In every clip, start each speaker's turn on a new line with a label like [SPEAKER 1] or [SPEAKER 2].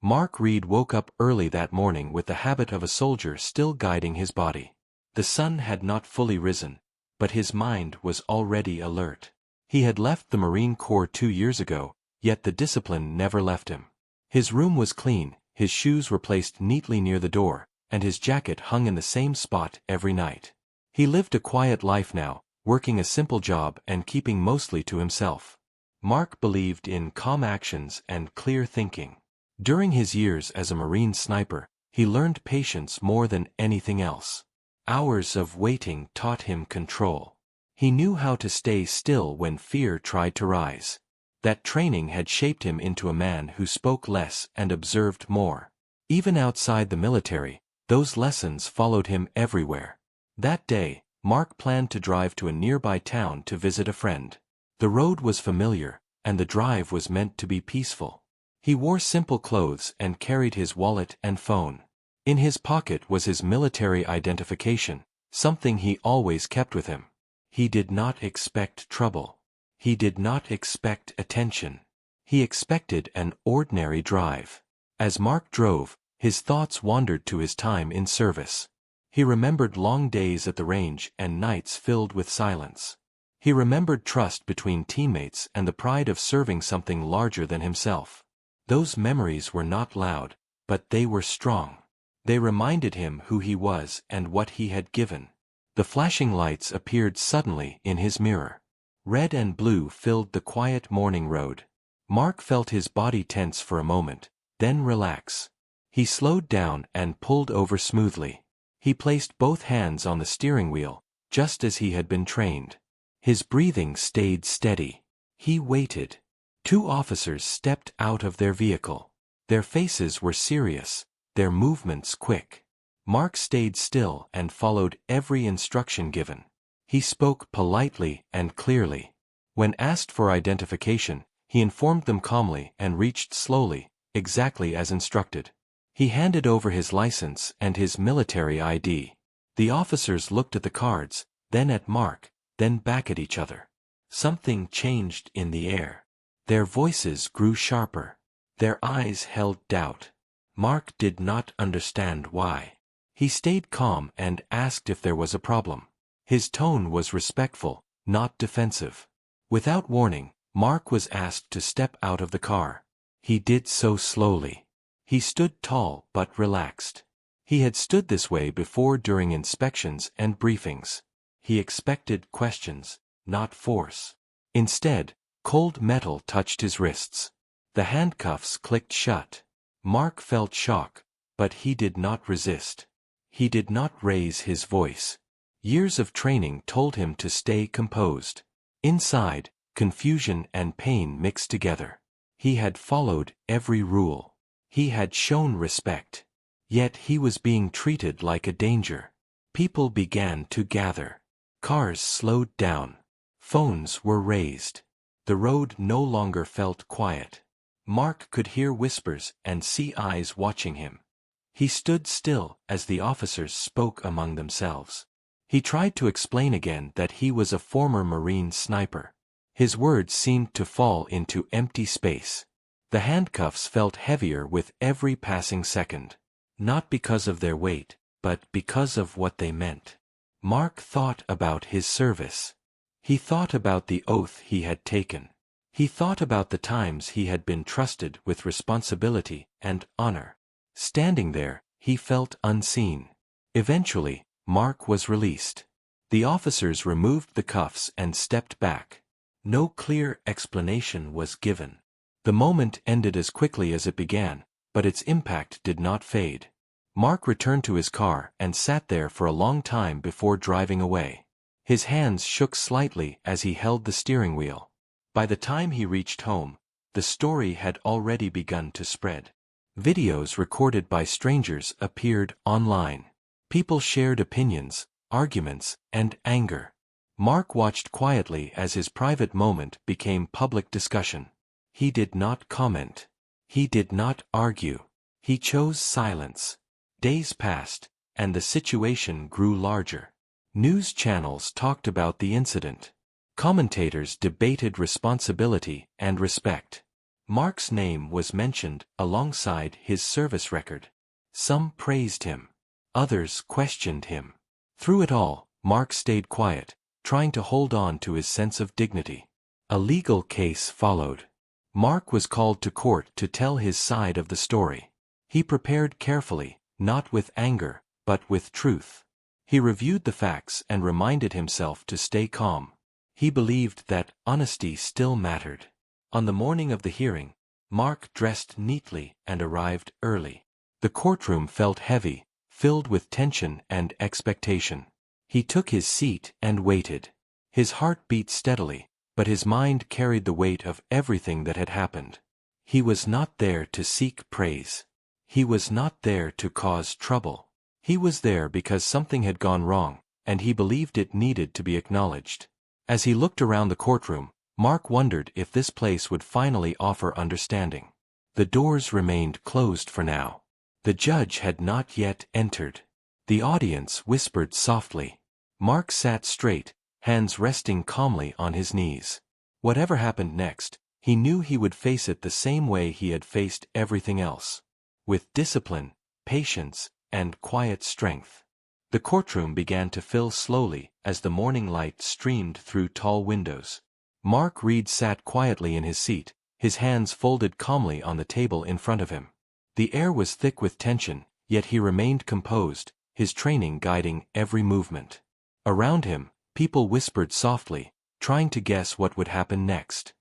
[SPEAKER 1] Mark Reed woke up early that morning with the habit of a soldier still guiding his body. The sun had not fully risen, but his mind was already alert. He had left the Marine Corps 2 years ago, yet the discipline never left him. His room was clean, his shoes were placed neatly near the door, and his jacket hung in the same spot every night. He lived a quiet life now, working a simple job and keeping mostly to himself. Mark believed in calm actions and clear thinking. During his years as a Marine sniper, he learned patience more than anything else. Hours of waiting taught him control. He knew how to stay still when fear tried to rise. That training had shaped him into a man who spoke less and observed more. Even outside the military, those lessons followed him everywhere. That day, Mark planned to drive to a nearby town to visit a friend. The road was familiar, and the drive was meant to be peaceful. He wore simple clothes and carried his wallet and phone. In his pocket was his military identification, something he always kept with him. He did not expect trouble. He did not expect attention. He expected an ordinary drive. As Mark drove, his thoughts wandered to his time in service. He remembered long days at the range and nights filled with silence. He remembered trust between teammates and the pride of serving something larger than himself. Those memories were not loud, but they were strong. They reminded him who he was and what he had given. The flashing lights appeared suddenly in his mirror. Red and blue filled the quiet morning road. Mark felt his body tense for a moment, then relax. He slowed down and pulled over smoothly. He placed both hands on the steering wheel, just as he had been trained. His breathing stayed steady. He waited. 2 officers stepped out of their vehicle. Their faces were serious, their movements quick. Mark stayed still and followed every instruction given. He spoke politely and clearly. When asked for identification, he informed them calmly and reached slowly, exactly as instructed. He handed over his license and his military ID. The officers looked at the cards, then at Mark, then back at each other. Something changed in the air. Their voices grew sharper. Their eyes held doubt. Mark did not understand why. He stayed calm and asked if there was a problem. His tone was respectful, not defensive. Without warning, Mark was asked to step out of the car. He did so slowly. He stood tall but relaxed. He had stood this way before during inspections and briefings. He expected questions, not force. Instead, cold metal touched his wrists. The handcuffs clicked shut. Mark felt shock, but he did not resist. He did not raise his voice. Years of training told him to stay composed. Inside, confusion and pain mixed together. He had followed every rule. He had shown respect. Yet he was being treated like a danger. People began to gather. Cars slowed down. Phones were raised. The road no longer felt quiet. Mark could hear whispers and see eyes watching him. He stood still as the officers spoke among themselves. He tried to explain again that he was a former Marine sniper. His words seemed to fall into empty space. The handcuffs felt heavier with every passing second. Not because of their weight, but because of what they meant. Mark thought about his service. He thought about the oath he had taken. He thought about the times he had been trusted with responsibility and honor. Standing there, he felt unseen. Eventually, Mark was released. The officers removed the cuffs and stepped back. No clear explanation was given. The moment ended as quickly as it began, but its impact did not fade. Mark returned to his car and sat there for a long time before driving away. His hands shook slightly as he held the steering wheel. By the time he reached home, the story had already begun to spread. Videos recorded by strangers appeared online. People shared opinions, arguments, and anger. Mark watched quietly as his private moment became public discussion. He did not comment. He did not argue. He chose silence. Days passed, and the situation grew larger. News channels talked about the incident. Commentators debated responsibility and respect. Mark's name was mentioned alongside his service record. Some praised him. Others questioned him. Through it all, Mark stayed quiet, trying to hold on to his sense of dignity. A legal case followed. Mark was called to court to tell his side of the story. He prepared carefully, not with anger, but with truth. He reviewed the facts and reminded himself to stay calm. He believed that honesty still mattered. On the morning of the hearing, Mark dressed neatly and arrived early. The courtroom felt heavy, filled with tension and expectation. He took his seat and waited. His heart beat steadily, but his mind carried the weight of everything that had happened. He was not there to seek praise. He was not there to cause trouble. He was there because something had gone wrong, and he believed it needed to be acknowledged. As he looked around the courtroom, Mark wondered if this place would finally offer understanding. The doors remained closed for now. The judge had not yet entered. The audience whispered softly. Mark sat straight, hands resting calmly on his knees. Whatever happened next, he knew he would face it the same way he had faced everything else. With discipline, patience, and quiet strength. The courtroom began to fill slowly as the morning light streamed through tall windows. Mark Reed sat quietly in his seat, his hands folded calmly on the table in front of him. The air was thick with tension, yet he remained composed, his training guiding every movement. Around him, people whispered softly, trying to guess what would happen next.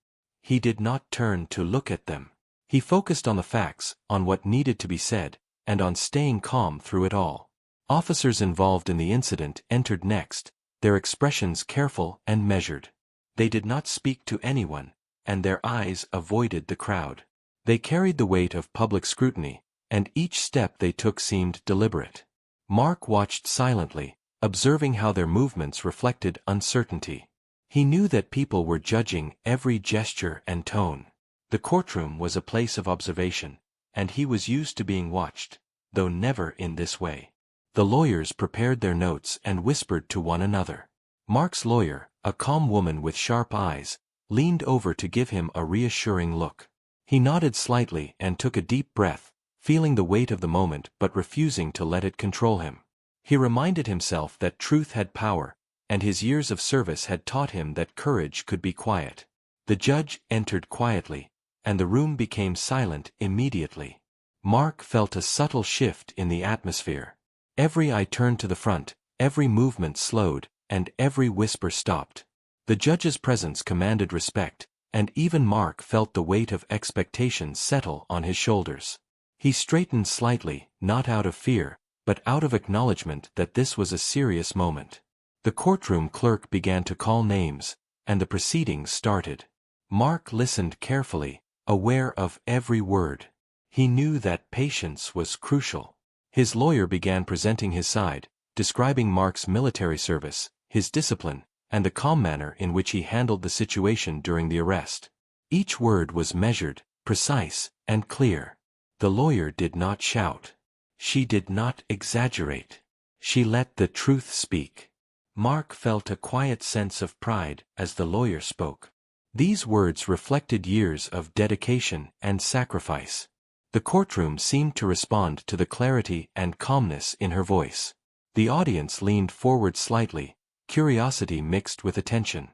[SPEAKER 1] He did not turn to look at them. He focused on the facts, on what needed to be said, and on staying calm through it all. Officers involved in the incident entered next, their expressions careful and measured. They did not speak to anyone, and their eyes avoided the crowd. They carried the weight of public scrutiny, and each step they took seemed deliberate. Mark watched silently, observing how their movements reflected uncertainty. He knew that people were judging every gesture and tone. The courtroom was a place of observation, and he was used to being watched, though never in this way. The lawyers prepared their notes and whispered to one another. Mark's lawyer, a calm woman with sharp eyes, leaned over to give him a reassuring look. He nodded slightly and took a deep breath, feeling the weight of the moment but refusing to let it control him. He reminded himself that truth had power, and his years of service had taught him that courage could be quiet. The judge entered quietly, and the room became silent immediately. Mark felt a subtle shift in the atmosphere. Every eye turned to the front, every movement slowed, and every whisper stopped. The judge's presence commanded respect, and even Mark felt the weight of expectation settle on his shoulders. He straightened slightly, not out of fear, but out of acknowledgement that this was a serious moment. The courtroom clerk began to call names, and the proceedings started. Mark listened carefully, aware of every word. He knew that patience was crucial. His lawyer began presenting his side, describing Mark's military service, his discipline, and the calm manner in which he handled the situation during the arrest. Each word was measured, precise, and clear. The lawyer did not shout. She did not exaggerate. She let the truth speak. Mark felt a quiet sense of pride as the lawyer spoke. These words reflected years of dedication and sacrifice. The courtroom seemed to respond to the clarity and calmness in her voice. The audience leaned forward slightly, curiosity mixed with attention.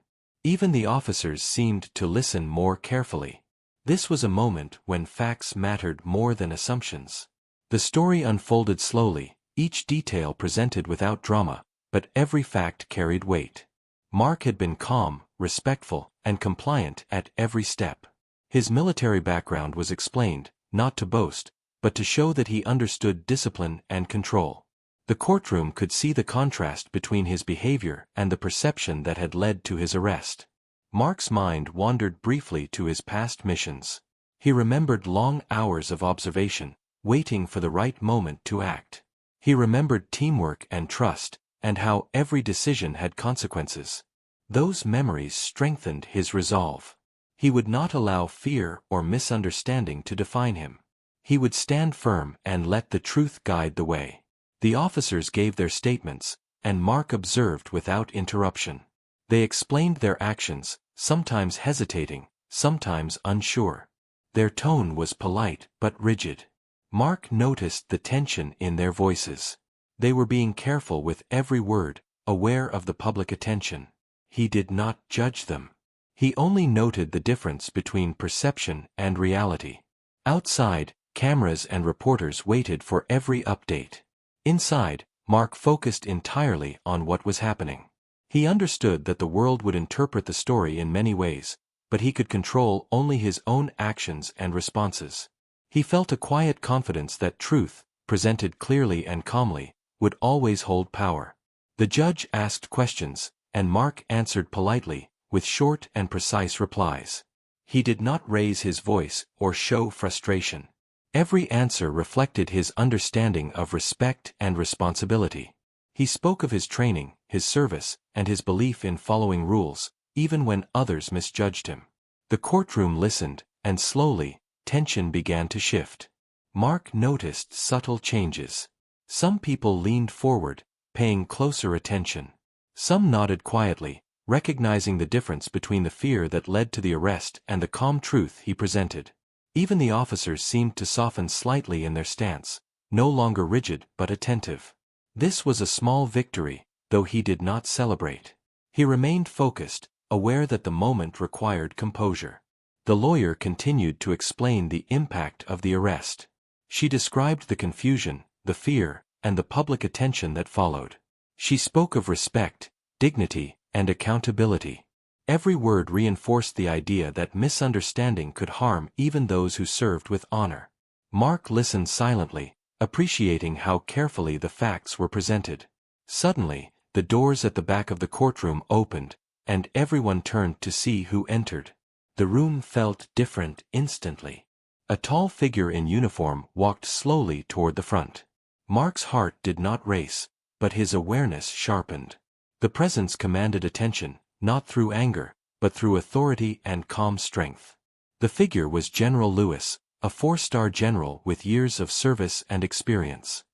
[SPEAKER 1] Even the officers seemed to listen more carefully. This was a moment when facts mattered more than assumptions. The story unfolded slowly, each detail presented without drama, but every fact carried weight. Mark had been calm, respectful, and compliant at every step. His military background was explained, not to boast, but to show that he understood discipline and control. The courtroom could see the contrast between his behavior and the perception that had led to his arrest. Mark's mind wandered briefly to his past missions. He remembered long hours of observation, waiting for the right moment to act. He remembered teamwork and trust, and how every decision had consequences. Those memories strengthened his resolve. He would not allow fear or misunderstanding to define him. He would stand firm and let the truth guide the way. The officers gave their statements, and Mark observed without interruption. They explained their actions, sometimes hesitating, sometimes unsure. Their tone was polite but rigid. Mark noticed the tension in their voices. They were being careful with every word, aware of the public attention. He did not judge them. He only noted the difference between perception and reality. Outside, cameras and reporters waited for every update. Inside, Mark focused entirely on what was happening. He understood that the world would interpret the story in many ways, but he could control only his own actions and responses. He felt a quiet confidence that truth, presented clearly and calmly, would always hold power. The judge asked questions, and Mark answered politely, with short and precise replies. He did not raise his voice or show frustration. Every answer reflected his understanding of respect and responsibility. He spoke of his training, his service, and his belief in following rules, even when others misjudged him. The courtroom listened, and slowly, tension began to shift. Mark noticed subtle changes. Some people leaned forward, paying closer attention. Some nodded quietly, recognizing the difference between the fear that led to the arrest and the calm truth he presented. Even the officers seemed to soften slightly in their stance, no longer rigid but attentive. This was a small victory, though he did not celebrate. He remained focused, aware that the moment required composure. The lawyer continued to explain the impact of the arrest. She described the confusion, the fear, and the public attention that followed. She spoke of respect, dignity, and accountability. Every word reinforced the idea that misunderstanding could harm even those who served with honor. Mark listened silently, appreciating how carefully the facts were presented. Suddenly, the doors at the back of the courtroom opened, and everyone turned to see who entered. The room felt different instantly. A tall figure in uniform walked slowly toward the front. Mark's heart did not race, but his awareness sharpened. The presence commanded attention, not through anger, but through authority and calm strength. The figure was General Lewis, a 4-star general with years of service and experience.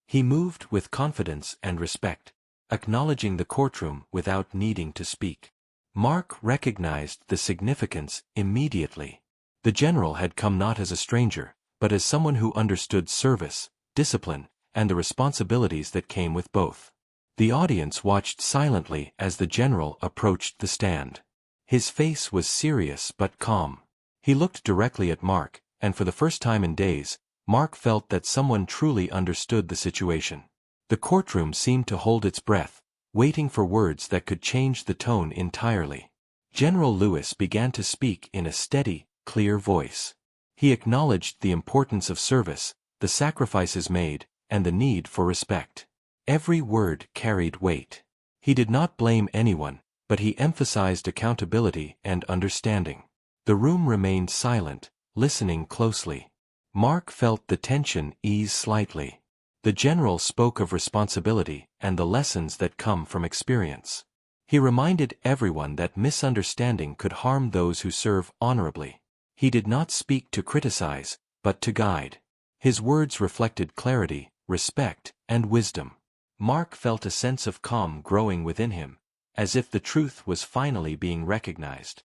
[SPEAKER 1] He moved with confidence and respect, acknowledging the courtroom without needing to speak. Mark recognized the significance immediately. The general had come not as a stranger, but as someone who understood service, discipline, and the responsibilities that came with both. The audience watched silently as the general approached the stand. His face was serious but calm. He looked directly at Mark, and for the first time in days, Mark felt that someone truly understood the situation. The courtroom seemed to hold its breath, waiting for words that could change the tone entirely. General Lewis began to speak in a steady, clear voice. He acknowledged the importance of service, the sacrifices made, and the need for respect. Every word carried weight. He did not blame anyone, but he emphasized accountability and understanding. The room remained silent, listening closely. Mark felt the tension ease slightly. The general spoke of responsibility and the lessons that come from experience. He reminded everyone that misunderstanding could harm those who serve honorably. He did not speak to criticize, but to guide. His words reflected clarity, respect, and wisdom. Mark felt a sense of calm growing within him, as if the truth was finally being recognized.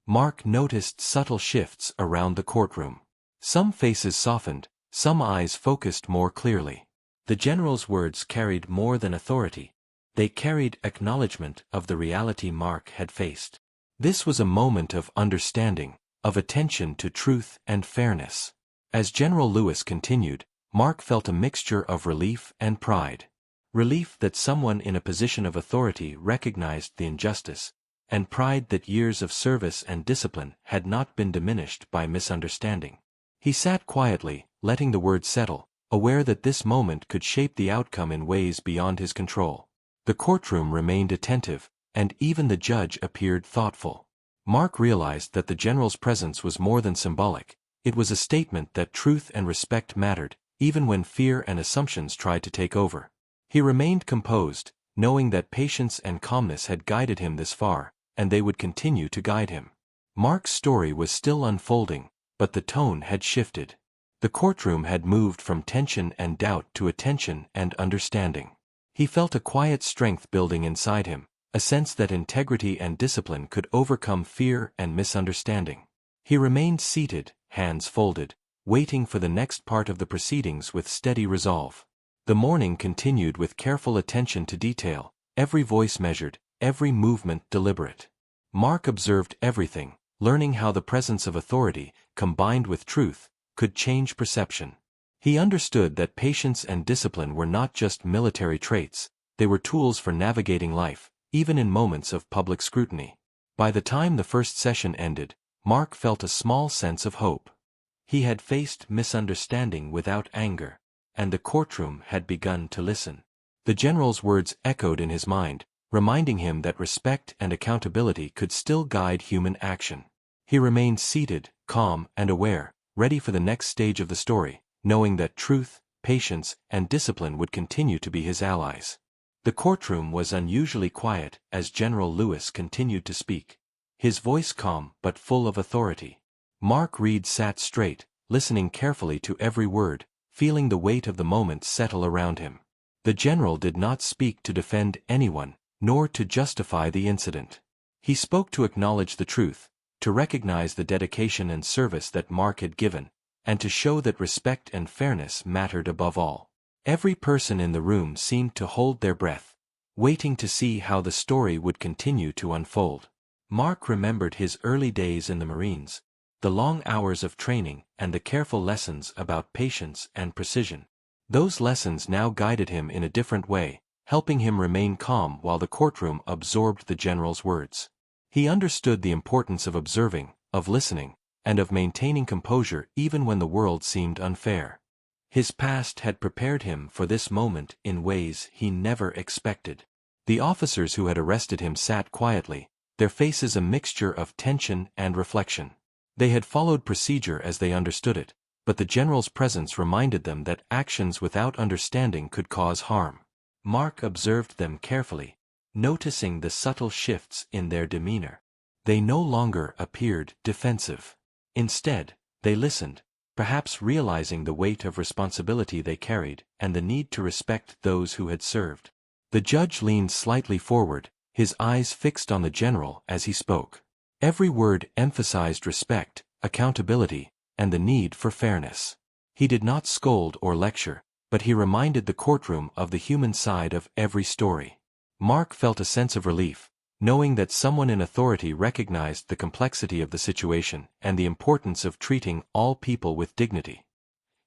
[SPEAKER 1] Mark noticed subtle shifts around the courtroom. Some faces softened, some eyes focused more clearly. The general's words carried more than authority. They carried acknowledgement of the reality Mark had faced. This was a moment of understanding, of attention to truth and fairness. As General Lewis continued, Mark felt a mixture of relief and pride. Relief that someone in a position of authority recognized the injustice, and pride that years of service and discipline had not been diminished by misunderstanding. He sat quietly, letting the words settle, aware that this moment could shape the outcome in ways beyond his control. The courtroom remained attentive, and even the judge appeared thoughtful. Mark realized that the general's presence was more than symbolic. It was a statement that truth and respect mattered, even when fear and assumptions tried to take over. He remained composed, knowing that patience and calmness had guided him this far, and they would continue to guide him. Mark's story was still unfolding, but the tone had shifted. The courtroom had moved from tension and doubt to attention and understanding. He felt a quiet strength building inside him, a sense that integrity and discipline could overcome fear and misunderstanding. He remained seated, hands folded, waiting for the next part of the proceedings with steady resolve. The morning continued with careful attention to detail, every voice measured, every movement deliberate. Mark observed everything, learning how the presence of authority, combined with truth, could change perception. He understood that patience and discipline were not just military traits, they were tools for navigating life, even in moments of public scrutiny. By the time the first session ended, Mark felt a small sense of hope. He had faced misunderstanding without anger, and the courtroom had begun to listen. The general's words echoed in his mind, reminding him that respect and accountability could still guide human action. He remained seated, calm and aware, ready for the next stage of the story, knowing that truth, patience, and discipline would continue to be his allies. The courtroom was unusually quiet as General Lewis continued to speak, his voice calm but full of authority. Mark Reed sat straight, listening carefully to every word, feeling the weight of the moment settle around him. The general did not speak to defend anyone, nor to justify the incident. He spoke to acknowledge the truth, to recognize the dedication and service that Mark had given, and to show that respect and fairness mattered above all. Every person in the room seemed to hold their breath, waiting to see how the story would continue to unfold. Mark remembered his early days in the Marines, the long hours of training and the careful lessons about patience and precision. Those lessons now guided him in a different way, helping him remain calm while the courtroom absorbed the general's words. He understood the importance of observing, of listening, and of maintaining composure even when the world seemed unfair. His past had prepared him for this moment in ways he never expected. The officers who had arrested him sat quietly, their faces a mixture of tension and reflection. They had followed procedure as they understood it, but the general's presence reminded them that actions without understanding could cause harm. Mark observed them carefully, noticing the subtle shifts in their demeanor. They no longer appeared defensive. Instead, they listened, perhaps realizing the weight of responsibility they carried and the need to respect those who had served. The judge leaned slightly forward, his eyes fixed on the general as he spoke. Every word emphasized respect, accountability, and the need for fairness. He did not scold or lecture, but he reminded the courtroom of the human side of every story. Mark felt a sense of relief, knowing that someone in authority recognized the complexity of the situation and the importance of treating all people with dignity.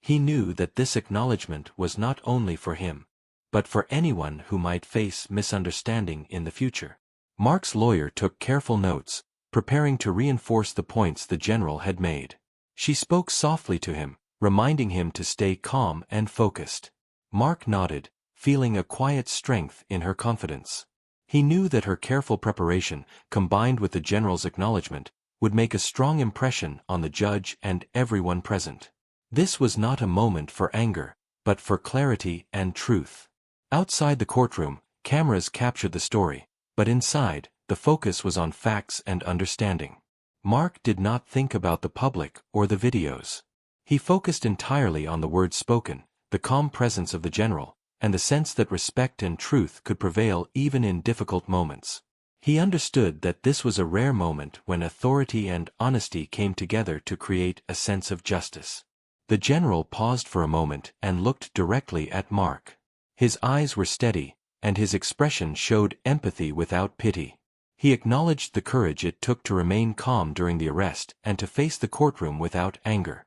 [SPEAKER 1] He knew that this acknowledgement was not only for him, but for anyone who might face misunderstanding in the future. Mark's lawyer took careful notes, preparing to reinforce the points the general had made. She spoke softly to him, reminding him to stay calm and focused. Mark nodded, feeling a quiet strength in her confidence. He knew that her careful preparation, combined with the general's acknowledgement, would make a strong impression on the judge and everyone present. This was not a moment for anger, but for clarity and truth. Outside the courtroom, cameras captured the story, but inside, the focus was on facts and understanding. Mark did not think about the public or the videos. He focused entirely on the words spoken, the calm presence of the general, and the sense that respect and truth could prevail even in difficult moments. He understood that this was a rare moment when authority and honesty came together to create a sense of justice. The general paused for a moment and looked directly at Mark. His eyes were steady, and his expression showed empathy without pity. He acknowledged the courage it took to remain calm during the arrest and to face the courtroom without anger.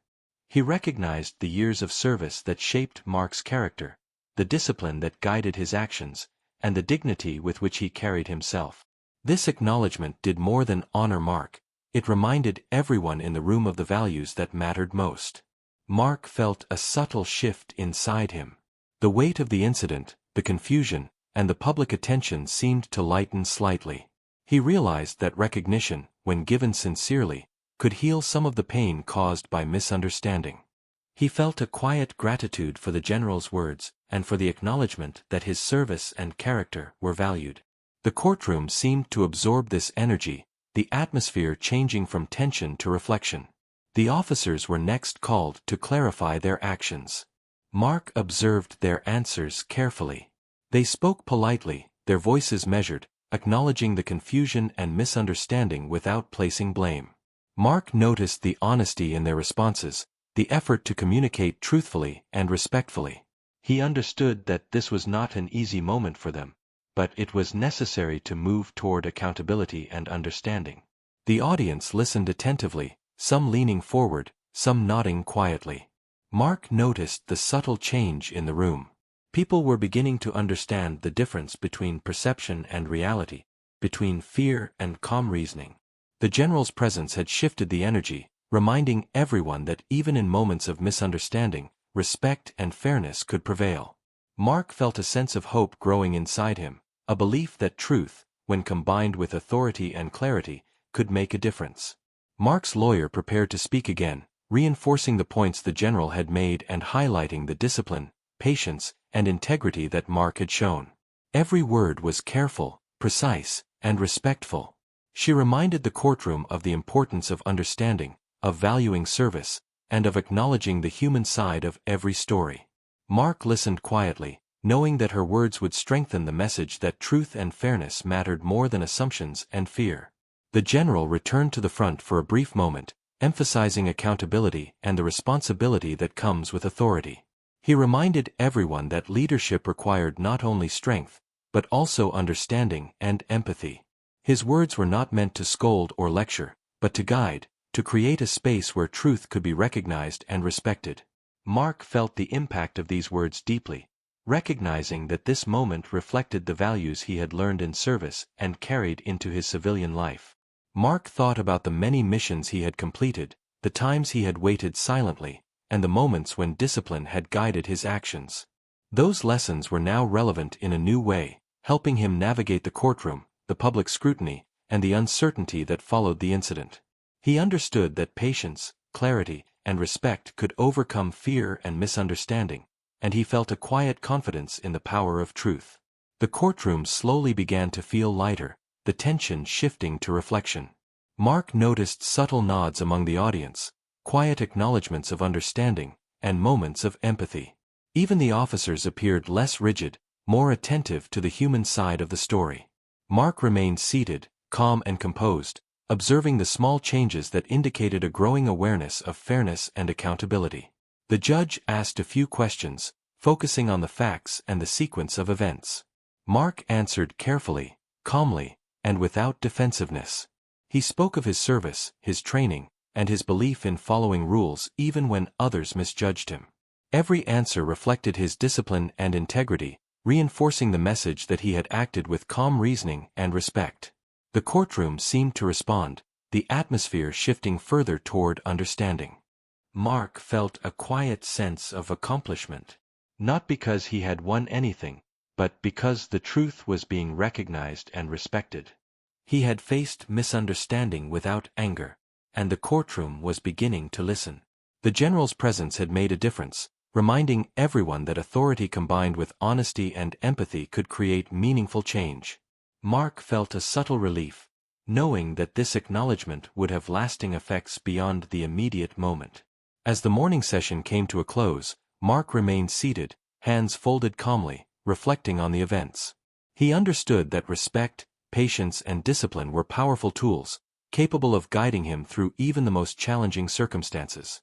[SPEAKER 1] He recognized the years of service that shaped Mark's character, the discipline that guided his actions, and the dignity with which he carried himself. This acknowledgement did more than honor Mark, it reminded everyone in the room of the values that mattered most. Mark felt a subtle shift inside him. The weight of the incident, the confusion, and the public attention seemed to lighten slightly. He realized that recognition, when given sincerely, could heal some of the pain caused by misunderstanding. He felt a quiet gratitude for the general's words and for the acknowledgement that his service and character were valued. The courtroom seemed to absorb this energy, the atmosphere changing from tension to reflection. The officers were next called to clarify their actions. Mark observed their answers carefully. They spoke politely, their voices measured, acknowledging the confusion and misunderstanding without placing blame. Mark noticed the honesty in their responses, the effort to communicate truthfully and respectfully. He understood that this was not an easy moment for them, but it was necessary to move toward accountability and understanding. The audience listened attentively, some leaning forward, some nodding quietly. Mark noticed the subtle change in the room. People were beginning to understand the difference between perception and reality, between fear and calm reasoning. The general's presence had shifted the energy, reminding everyone that even in moments of misunderstanding, respect and fairness could prevail. Mark felt a sense of hope growing inside him, a belief that truth, when combined with authority and clarity, could make a difference. Mark's lawyer prepared to speak again, reinforcing the points the general had made and highlighting the discipline, patience, and integrity that Mark had shown. Every word was careful, precise, and respectful. She reminded the courtroom of the importance of understanding, of valuing service, and of acknowledging the human side of every story. Mark listened quietly, knowing that her words would strengthen the message that truth and fairness mattered more than assumptions and fear. The general returned to the front for a brief moment, emphasizing accountability and the responsibility that comes with authority. He reminded everyone that leadership required not only strength, but also understanding and empathy. His words were not meant to scold or lecture, but to guide, to create a space where truth could be recognized and respected. Mark felt the impact of these words deeply, recognizing that this moment reflected the values he had learned in service and carried into his civilian life. Mark thought about the many missions he had completed, the times he had waited silently, and the moments when discipline had guided his actions. Those lessons were now relevant in a new way, helping him navigate the courtroom, the public scrutiny, and the uncertainty that followed the incident. He understood that patience, clarity, and respect could overcome fear and misunderstanding, and he felt a quiet confidence in the power of truth. The courtroom slowly began to feel lighter, the tension shifting to reflection. Mark noticed subtle nods among the audience, quiet acknowledgments of understanding, and moments of empathy. Even the officers appeared less rigid, more attentive to the human side of the story. Mark remained seated, calm and composed, observing the small changes that indicated a growing awareness of fairness and accountability. The judge asked a few questions, focusing on the facts and the sequence of events. Mark answered carefully, calmly, and without defensiveness. He spoke of his service, his training, and his belief in following rules even when others misjudged him. Every answer reflected his discipline and integrity, reinforcing the message that he had acted with calm reasoning and respect. The courtroom seemed to respond, the atmosphere shifting further toward understanding. Mark felt a quiet sense of accomplishment, not because he had won anything, but because the truth was being recognized and respected. He had faced misunderstanding without anger, and the courtroom was beginning to listen. The general's presence had made a difference, reminding everyone that authority combined with honesty and empathy could create meaningful change. Mark felt a subtle relief, knowing that this acknowledgement would have lasting effects beyond the immediate moment. As the morning session came to a close, Mark remained seated, hands folded calmly, reflecting on the events. He understood that respect, patience and discipline were powerful tools, capable of guiding him through even the most challenging circumstances.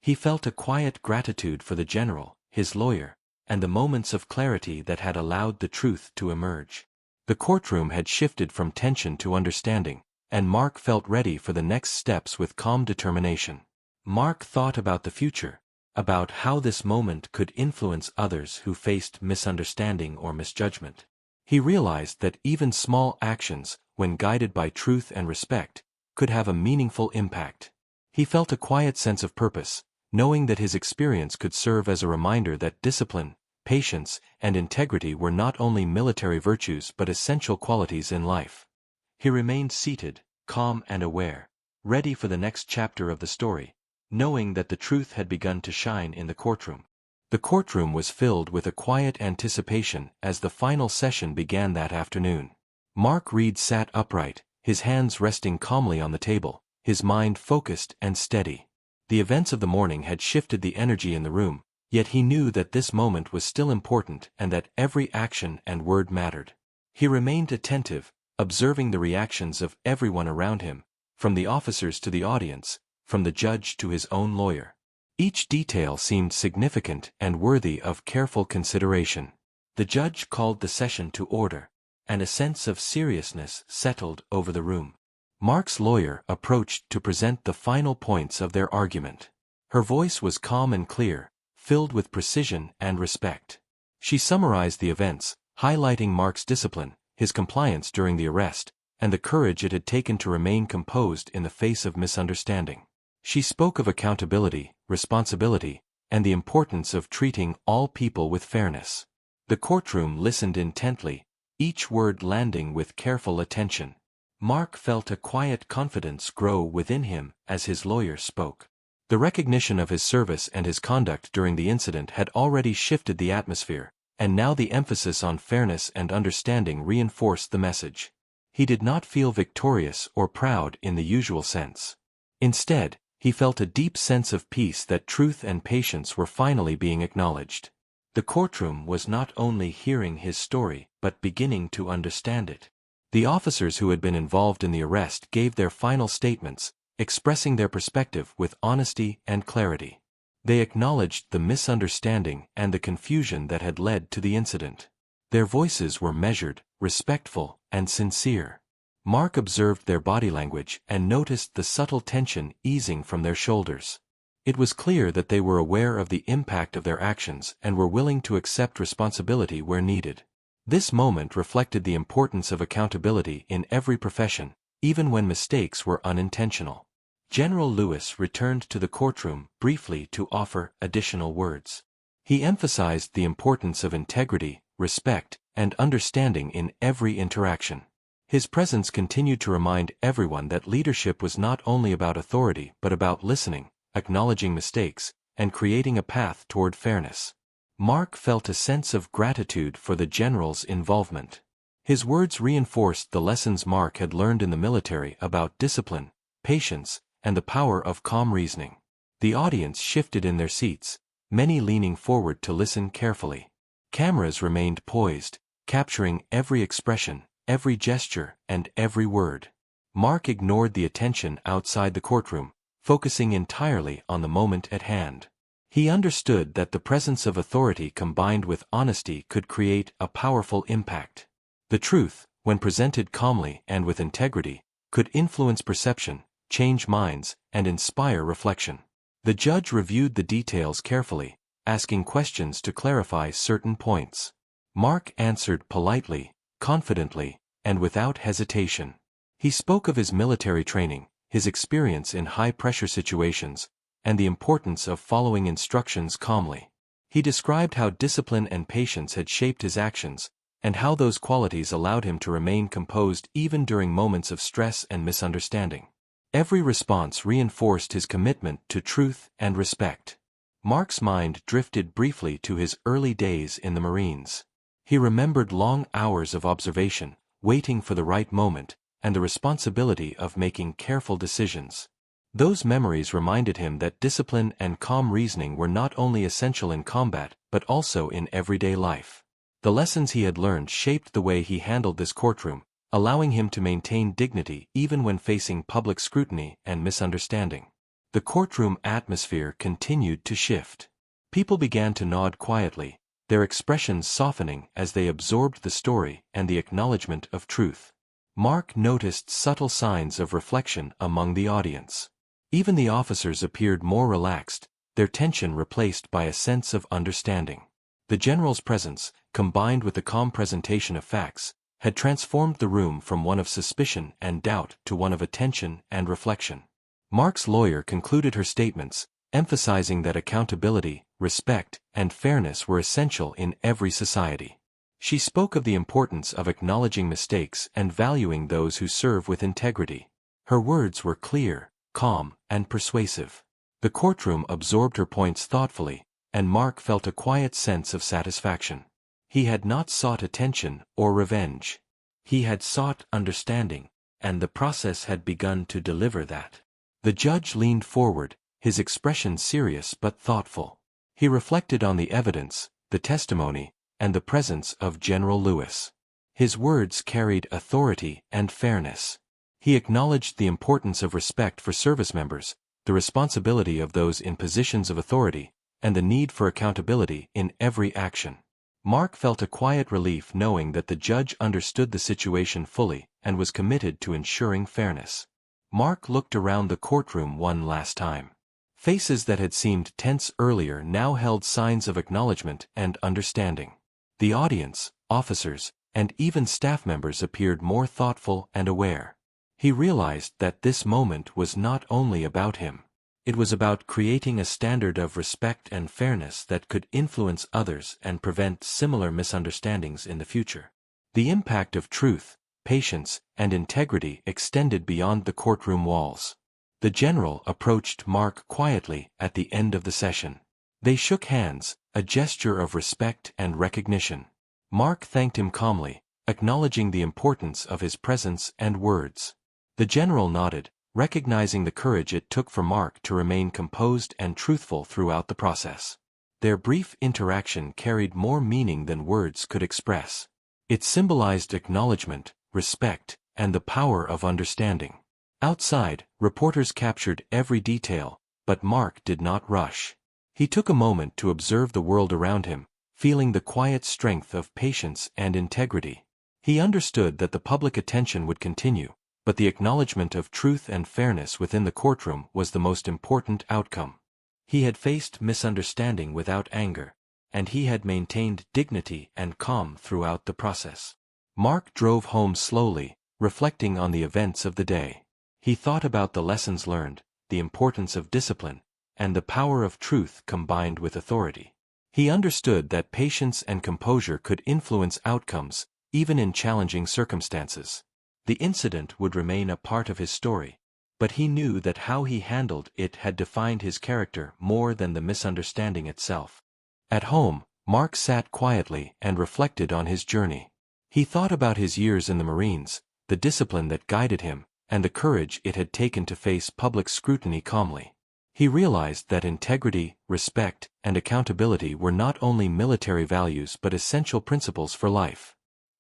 [SPEAKER 1] He felt a quiet gratitude for the general, his lawyer, and the moments of clarity that had allowed the truth to emerge. The courtroom had shifted from tension to understanding, and Mark felt ready for the next steps with calm determination. Mark thought about the future, about how this moment could influence others who faced misunderstanding or misjudgment. He realized that even small actions, when guided by truth and respect, could have a meaningful impact. He felt a quiet sense of purpose, knowing that his experience could serve as a reminder that discipline, patience, and integrity were not only military virtues but essential qualities in life. He remained seated, calm and aware, ready for the next chapter of the story, knowing that the truth had begun to shine in the courtroom. The courtroom was filled with a quiet anticipation as the final session began that afternoon. Mark Reed sat upright, his hands resting calmly on the table, his mind focused and steady. The events of the morning had shifted the energy in the room, yet he knew that this moment was still important and that every action and word mattered. He remained attentive, observing the reactions of everyone around him, from the officers to the audience, from the judge to his own lawyer. Each detail seemed significant and worthy of careful consideration. The judge called the session to order, and a sense of seriousness settled over the room. Mark's lawyer approached to present the final points of their argument. Her voice was calm and clear, filled with precision and respect. She summarized the events, highlighting Mark's discipline, his compliance during the arrest, and the courage it had taken to remain composed in the face of misunderstanding. She spoke of accountability, responsibility, and the importance of treating all people with fairness. The courtroom listened intently, each word landing with careful attention. Mark felt a quiet confidence grow within him as his lawyer spoke. The recognition of his service and his conduct during the incident had already shifted the atmosphere, and now the emphasis on fairness and understanding reinforced the message. He did not feel victorious or proud in the usual sense. Instead, he felt a deep sense of peace that truth and patience were finally being acknowledged. The courtroom was not only hearing his story, but beginning to understand it. The officers who had been involved in the arrest gave their final statements, expressing their perspective with honesty and clarity. They acknowledged the misunderstanding and the confusion that had led to the incident. Their voices were measured, respectful, and sincere. Mark observed their body language and noticed the subtle tension easing from their shoulders. It was clear that they were aware of the impact of their actions and were willing to accept responsibility where needed. This moment reflected the importance of accountability in every profession, even when mistakes were unintentional. General Lewis returned to the courtroom briefly to offer additional words. He emphasized the importance of integrity, respect, and understanding in every interaction. His presence continued to remind everyone that leadership was not only about authority but about listening, acknowledging mistakes, and creating a path toward fairness. Mark felt a sense of gratitude for the general's involvement. His words reinforced the lessons Mark had learned in the military about discipline, patience, and the power of calm reasoning. The audience shifted in their seats, many leaning forward to listen carefully. Cameras remained poised, capturing every expression, every gesture, and every word. Mark ignored the attention outside the courtroom, focusing entirely on the moment at hand. He understood that the presence of authority combined with honesty could create a powerful impact. The truth, when presented calmly and with integrity, could influence perception, change minds, and inspire reflection. The judge reviewed the details carefully, asking questions to clarify certain points. Mark answered politely, confidently, and without hesitation. He spoke of his military training, his experience in high-pressure situations, and the importance of following instructions calmly. He described how discipline and patience had shaped his actions, and how those qualities allowed him to remain composed even during moments of stress and misunderstanding. Every response reinforced his commitment to truth and respect. Mark's mind drifted briefly to his early days in the Marines. He remembered long hours of observation, waiting for the right moment, and the responsibility of making careful decisions. Those memories reminded him that discipline and calm reasoning were not only essential in combat, but also in everyday life. The lessons he had learned shaped the way he handled this courtroom, allowing him to maintain dignity even when facing public scrutiny and misunderstanding. The courtroom atmosphere continued to shift. People began to nod quietly, their expressions softening as they absorbed the story and the acknowledgement of truth. Mark noticed subtle signs of reflection among the audience. Even the officers appeared more relaxed, their tension replaced by a sense of understanding. The general's presence, combined with the calm presentation of facts, had transformed the room from one of suspicion and doubt to one of attention and reflection. Mark's lawyer concluded her statements, emphasizing that accountability, respect, and fairness were essential in every society. She spoke of the importance of acknowledging mistakes and valuing those who serve with integrity. Her words were clear, calm, and persuasive. The courtroom absorbed her points thoughtfully, and Mark felt a quiet sense of satisfaction. He had not sought attention or revenge. He had sought understanding, and the process had begun to deliver that. The judge leaned forward, his expression serious but thoughtful. He reflected on the evidence, the testimony, and the presence of General Lewis. His words carried authority and fairness. He acknowledged the importance of respect for service members, the responsibility of those in positions of authority, and the need for accountability in every action. Mark felt a quiet relief knowing that the judge understood the situation fully and was committed to ensuring fairness. Mark looked around the courtroom one last time. Faces that had seemed tense earlier now held signs of acknowledgement and understanding. The audience, officers, and even staff members appeared more thoughtful and aware. He realized that this moment was not only about him. It was about creating a standard of respect and fairness that could influence others and prevent similar misunderstandings in the future. The impact of truth, patience, and integrity extended beyond the courtroom walls. The general approached Mark quietly at the end of the session. They shook hands, a gesture of respect and recognition. Mark thanked him calmly, acknowledging the importance of his presence and words. The general nodded, recognizing the courage it took for Mark to remain composed and truthful throughout the process. Their brief interaction carried more meaning than words could express. It symbolized acknowledgement, respect, and the power of understanding. Outside, reporters captured every detail, but Mark did not rush. He took a moment to observe the world around him, feeling the quiet strength of patience and integrity. He understood that the public attention would continue, but the acknowledgement of truth and fairness within the courtroom was the most important outcome. He had faced misunderstanding without anger, and he had maintained dignity and calm throughout the process. Mark drove home slowly, reflecting on the events of the day. He thought about the lessons learned, the importance of discipline, and the power of truth combined with authority. He understood that patience and composure could influence outcomes, even in challenging circumstances. The incident would remain a part of his story, but he knew that how he handled it had defined his character more than the misunderstanding itself. At home, Mark sat quietly and reflected on his journey. He thought about his years in the Marines, the discipline that guided him, and the courage it had taken to face public scrutiny calmly. He realized that integrity, respect, and accountability were not only military values but essential principles for life.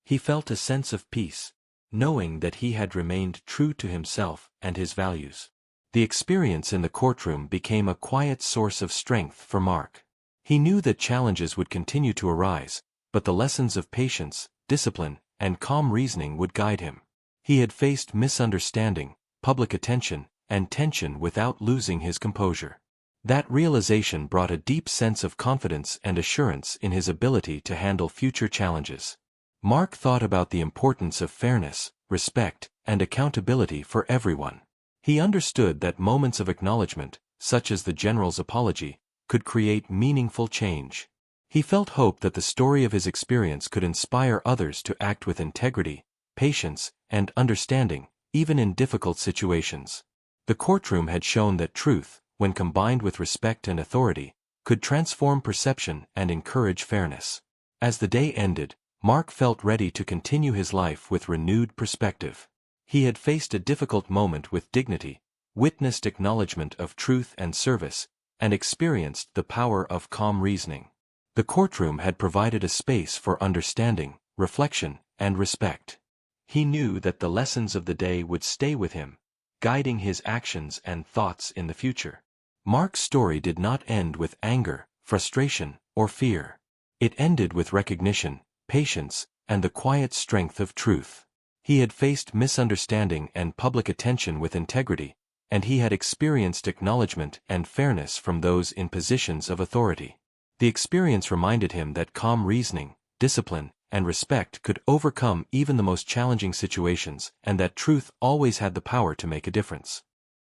[SPEAKER 1] He felt a sense of peace, knowing that he had remained true to himself and his values. The experience in the courtroom became a quiet source of strength for Mark. He knew that challenges would continue to arise, but the lessons of patience, discipline, and calm reasoning would guide him. He had faced misunderstanding, public attention, and tension without losing his composure. That realization brought a deep sense of confidence and assurance in his ability to handle future challenges. Mark thought about the importance of fairness, respect, and accountability for everyone. He understood that moments of acknowledgement, such as the general's apology, could create meaningful change. He felt hope that the story of his experience could inspire others to act with integrity, patience, and understanding, even in difficult situations. The courtroom had shown that truth, when combined with respect and authority, could transform perception and encourage fairness. As the day ended, Mark felt ready to continue his life with renewed perspective. He had faced a difficult moment with dignity, witnessed acknowledgement of truth and service, and experienced the power of calm reasoning. The courtroom had provided a space for understanding, reflection, and respect. He knew that the lessons of the day would stay with him, guiding his actions and thoughts in the future. Mark's story did not end with anger, frustration, or fear. It ended with recognition, patience, and the quiet strength of truth. He had faced misunderstanding and public attention with integrity, and he had experienced acknowledgement and fairness from those in positions of authority. The experience reminded him that calm reasoning, discipline, and respect could overcome even the most challenging situations, and that truth always had the power to make a difference.